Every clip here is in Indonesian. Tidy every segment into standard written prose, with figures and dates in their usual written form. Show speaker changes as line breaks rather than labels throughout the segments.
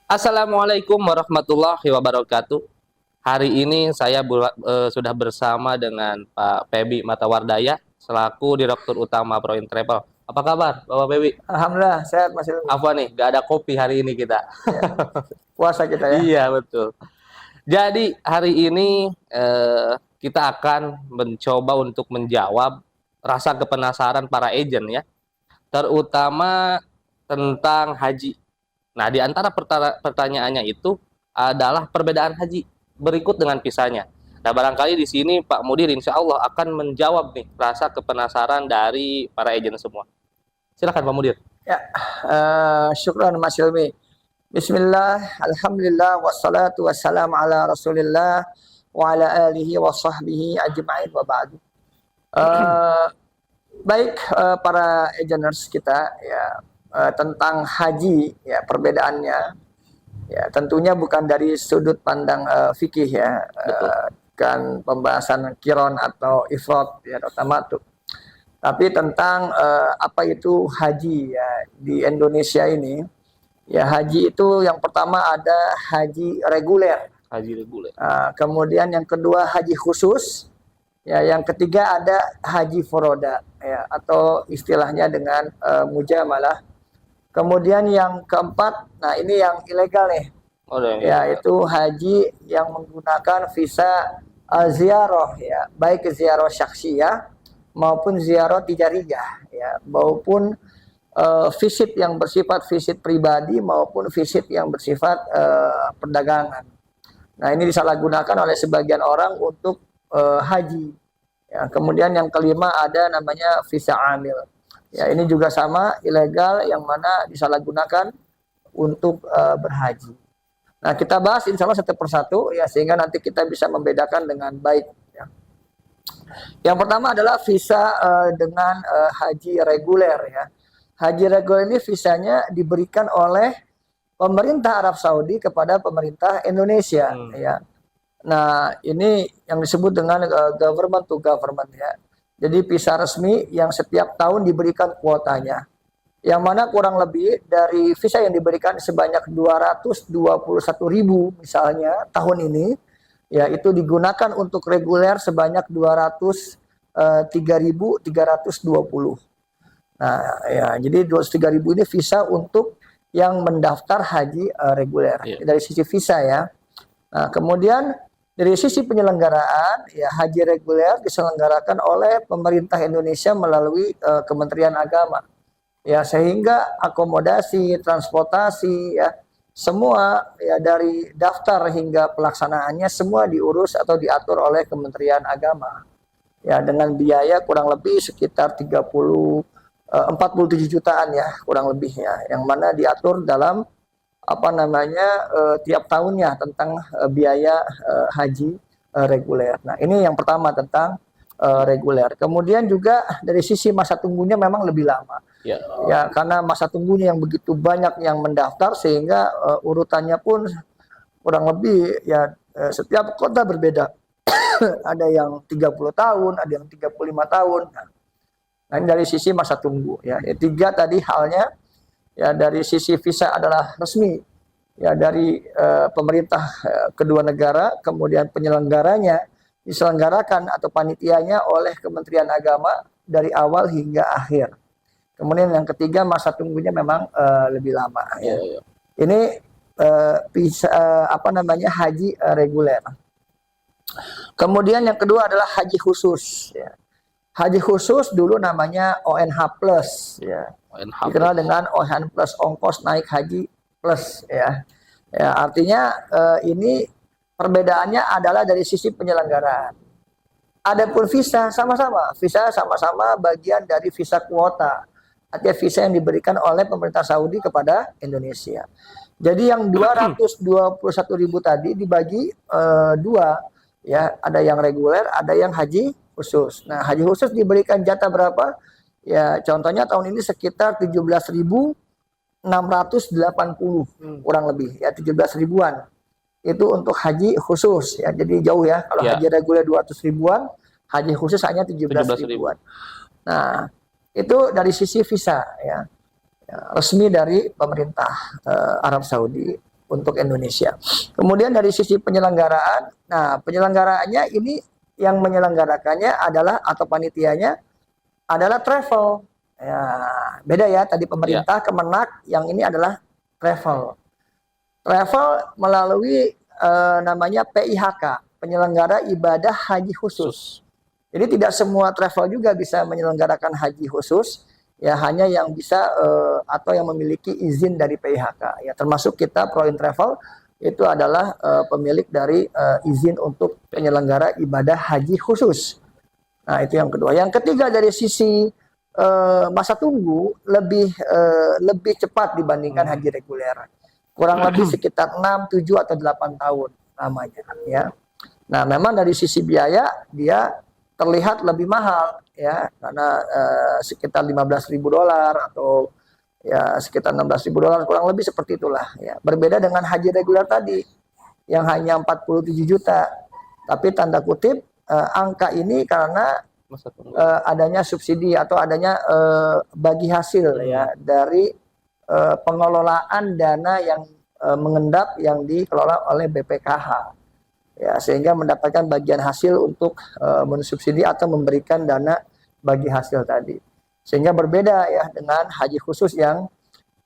Assalamualaikum warahmatullahi wabarakatuh. Hari ini saya sudah bersama dengan Pak Pebi Matawardaya selaku Direktur Utama Proin Travel. Apa kabar, Bapak Pebi?
Alhamdulillah sehat Mas Ilmi.
Apa nih? Gak ada kopi hari ini kita.
Ya. Puasa kita ya.
Iya betul. Jadi hari ini kita akan mencoba untuk menjawab rasa kepenasaran para agen ya, terutama tentang haji. Nah, di antara pertanyaannya itu adalah perbedaan haji berikut dengan visanya. Nah, barangkali di sini Pak Mudir insya Allah akan menjawab nih rasa kepenasaran dari para agen semua. Silakan Pak Mudir.
Ya, syukran Mas Ilmi. Bismillah, alhamdulillah, wassalatu wassalamu ala rasulillah wa ala alihi wa sahbihi ajma'in wa ba'du. Baik, para ageners kita ya, tentang haji ya, perbedaannya ya tentunya bukan dari sudut pandang fikih ya, kan pembahasan kiron atau ifrad ya, tamattu, tapi tentang apa itu haji ya di Indonesia ini. Ya, haji itu yang pertama ada haji reguler.
Haji reguler.
Kemudian yang kedua haji khusus. Ya, yang ketiga ada haji foroda ya, atau istilahnya dengan mujamalah. Kemudian yang keempat, nah ini yang ilegal nih. Yaitu haji yang menggunakan visa ziarah ya, baik ziarah syaksiyah maupun ziarah tijariyah ya, maupun visit yang bersifat visit pribadi maupun visit yang bersifat perdagangan. Nah, ini disalahgunakan oleh sebagian orang untuk haji. Ya, kemudian yang kelima ada namanya visa amil. Ya, ini juga sama ilegal yang mana disalahgunakan untuk berhaji. Nah, kita bahas insya Allah satu persatu ya, sehingga nanti kita bisa membedakan dengan baik. Ya. Yang pertama adalah visa dengan haji reguler ya. Haji reguler ini visanya diberikan oleh pemerintah Arab Saudi kepada pemerintah Indonesia ya. Nah, ini yang disebut dengan government to government ya. Jadi visa resmi yang setiap tahun diberikan kuotanya. Yang mana kurang lebih dari visa yang diberikan sebanyak 221.000 misalnya tahun ini ya, itu digunakan untuk reguler sebanyak 203.320. Nah, ya, jadi 203.000 ini visa untuk yang mendaftar haji reguler. Dari sisi visa ya. Nah, kemudian dari sisi penyelenggaraan, ya haji reguler diselenggarakan oleh pemerintah Indonesia melalui Kementerian Agama. Ya, sehingga akomodasi, transportasi, ya semua ya dari daftar hingga pelaksanaannya semua diurus atau diatur oleh Kementerian Agama. Ya, dengan biaya kurang lebih sekitar 47 jutaan ya kurang lebih ya, yang mana diatur dalam apa namanya tiap tahunnya tentang biaya haji reguler. Nah, ini yang pertama tentang reguler. Kemudian juga dari sisi masa tunggunya memang lebih lama. Ya, karena masa tunggunya yang begitu banyak yang mendaftar sehingga urutannya pun kurang lebih ya setiap kota berbeda. Ada yang 30 tahun, ada yang 35 tahun. Nah, ini dari sisi masa tunggu ya. Tiga tadi halnya ya, dari sisi visa adalah resmi ya dari pemerintah kedua negara, kemudian penyelenggaranya diselenggarakan atau panitianya oleh Kementerian Agama dari awal hingga akhir. Kemudian yang ketiga masa tunggunya memang lebih lama ya. Ini visa apa namanya haji reguler. Kemudian yang kedua adalah haji khusus ya. Haji khusus dulu namanya ONH plus ya. Dikenal dengan ONH plus, ongkos naik haji plus ya. Ya, artinya ini perbedaannya adalah dari sisi penyelenggaraan. Adapun visa sama-sama bagian dari visa kuota. Artinya visa yang diberikan oleh pemerintah Saudi kepada Indonesia. Jadi yang 221.000 tadi dibagi dua ya, ada yang reguler, ada yang haji khusus. Nah, haji khusus diberikan jatah berapa? Ya, contohnya tahun ini sekitar 17.680 kurang lebih ya, 17 ribuan. Itu untuk haji khusus ya. Jadi jauh ya. Kalau haji reguler 200 ribuan, haji khusus hanya 17 ribuan. Nah, itu dari sisi visa ya. Ya, resmi dari pemerintah Arab Saudi. untuk Indonesia. Kemudian dari sisi penyelenggaraan, nah penyelenggaraannya ini yang menyelenggarakannya adalah atau panitianya adalah travel. Ya, beda ya tadi
Ya.
pemerintah Kemenak, yang ini adalah travel. Travel melalui namanya PIHK, penyelenggara ibadah haji khusus. Jadi tidak semua travel juga bisa menyelenggarakan haji khusus, ya hanya yang bisa atau yang memiliki izin dari PIHK. Ya termasuk kita Proin Travel itu adalah pemilik dari izin untuk penyelenggara ibadah haji khusus. Nah itu yang kedua. Yang ketiga dari sisi masa tunggu lebih cepat dibandingkan haji reguler. Kurang lebih sekitar 6, 7 atau 8 tahun lamanya ya. Nah, memang dari sisi biaya dia terlihat lebih mahal ya karena sekitar $15.000 atau ya sekitar $16.000 kurang lebih seperti itulah ya. Berbeda dengan haji reguler tadi yang hanya 47 juta. Tapi tanda kutip angka ini karena
Masa tunggu.
adanya subsidi atau adanya bagi hasil ya dari pengelolaan dana yang mengendap yang dikelola oleh BPKH. Ya, sehingga mendapatkan bagian hasil untuk mensubsidi atau memberikan dana bagi hasil tadi. Sehingga berbeda ya dengan haji khusus yang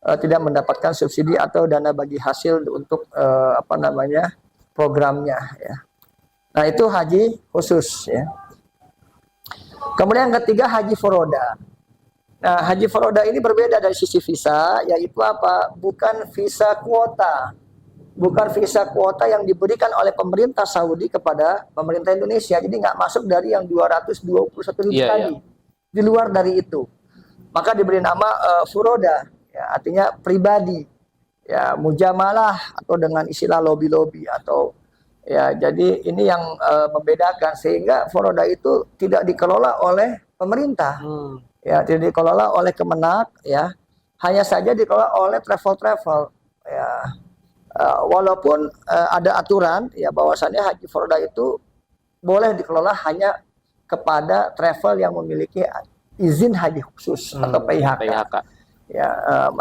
tidak mendapatkan subsidi atau dana bagi hasil untuk programnya ya. Nah, itu haji khusus ya. Kemudian yang ketiga haji furoda. Nah, haji furoda ini berbeda dari sisi visa, yaitu apa? Bukan visa kuota. Bukan visa kuota yang diberikan oleh pemerintah Saudi kepada pemerintah Indonesia. Jadi nggak masuk dari yang 221 ribu tadi. Di luar dari itu. Maka diberi nama furoda, ya, artinya pribadi. Ya, mujamalah atau dengan istilah lobby-lobby atau ya, jadi ini yang membedakan sehingga furoda itu tidak dikelola oleh pemerintah. Ya, tidak dikelola oleh Kemenak ya. Hanya saja dikelola oleh travel-travel ya. Walaupun ada aturan ya bahwasannya haji furoda itu boleh dikelola hanya kepada travel yang memiliki izin haji khusus atau PIHK. Ya,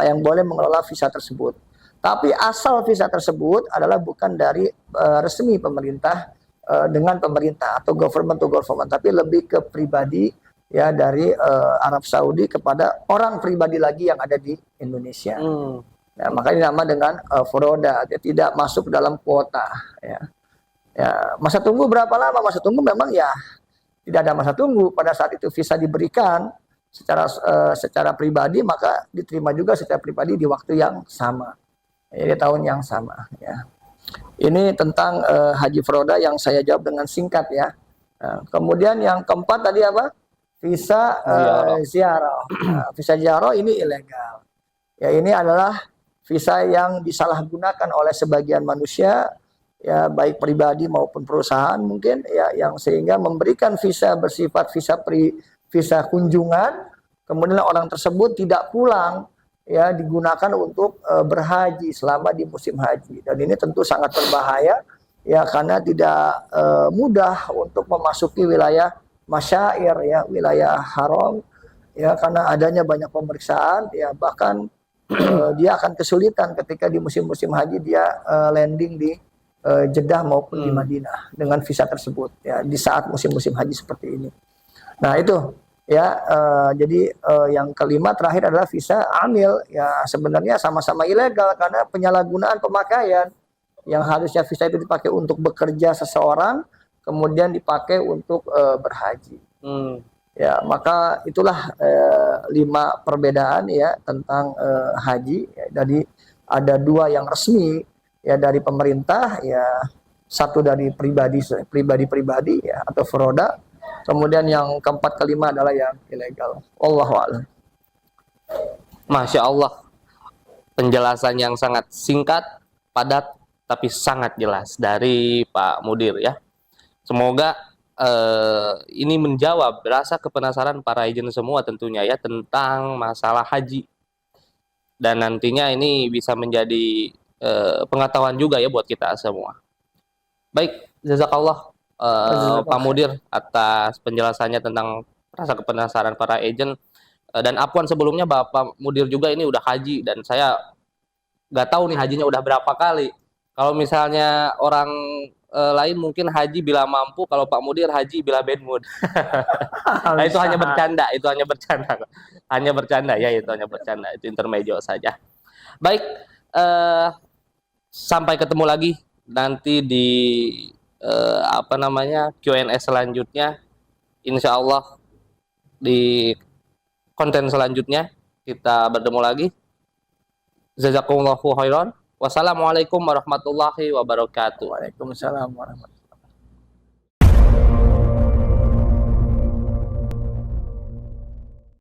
yang boleh mengelola visa tersebut. Tapi asal visa tersebut adalah bukan dari resmi pemerintah dengan pemerintah atau government to government, tapi lebih ke pribadi ya dari Arab Saudi kepada orang pribadi lagi yang ada di Indonesia. Ya, makanya nama dengan furoda, dia tidak masuk dalam kuota. Ya. Ya, masa tunggu berapa lama? Masa tunggu memang ya tidak ada masa tunggu. Pada saat itu visa diberikan secara pribadi, maka diterima juga secara pribadi di waktu yang sama, ya, di tahun yang sama. Ya. Ini tentang haji furoda yang saya jawab dengan singkat ya. Nah, kemudian yang keempat tadi apa? Visa ziarah. Nah, visa ziarah ini ilegal. Ya, ini adalah visa yang disalahgunakan oleh sebagian manusia ya, baik pribadi maupun perusahaan mungkin ya, yang sehingga memberikan visa bersifat visa kunjungan, kemudian orang tersebut tidak pulang ya, digunakan untuk berhaji selama di musim haji. Dan ini tentu sangat berbahaya ya, karena tidak mudah untuk memasuki wilayah masyair ya, wilayah haram ya, karena adanya banyak pemeriksaan ya, bahkan dia akan kesulitan ketika di musim-musim haji dia landing di Jeddah maupun di Madinah dengan visa tersebut ya, di saat musim-musim haji seperti ini. Nah itu ya, jadi yang kelima terakhir adalah visa amil ya, sebenarnya sama-sama ilegal karena penyalahgunaan pemakaian, yang harusnya visa itu dipakai untuk bekerja seseorang kemudian dipakai untuk berhaji. Ya, maka itulah 5 perbedaan ya tentang haji ya. Dari ada 2 yang resmi ya dari pemerintah ya, 1 dari pribadi ya atau furoda, kemudian yang keempat kelima adalah yang ilegal. Wallahu a'lam.
Masya Allah, penjelasan yang sangat singkat, padat, tapi sangat jelas dari Pak Mudir ya. Semoga ini menjawab rasa kepenasaran para agent semua tentunya ya tentang masalah haji, dan nantinya ini bisa menjadi pengetahuan juga ya buat kita semua. Baik, jazakallah Pak Mudir atas penjelasannya tentang rasa kepenasaran para agent, dan afwan sebelumnya Bapak Mudir juga ini udah haji dan saya nggak tahu nih hajinya udah berapa kali. Kalau misalnya orang lain mungkin haji bila mampu, kalau Pak Mudir haji bila bad mood. Nah, itu hanya bercanda, itu hanya bercanda. Hanya bercanda ya, itu hanya bercanda, itu intermezzo saja. Baik, sampai ketemu lagi nanti di apa namanya Q&A selanjutnya. Insya Allah di konten selanjutnya kita bertemu lagi. Jazakumullahu khairan. Wassalamualaikum warahmatullahi wabarakatuh.
Waalaikumsalam warahmatullahi wabarakatuh.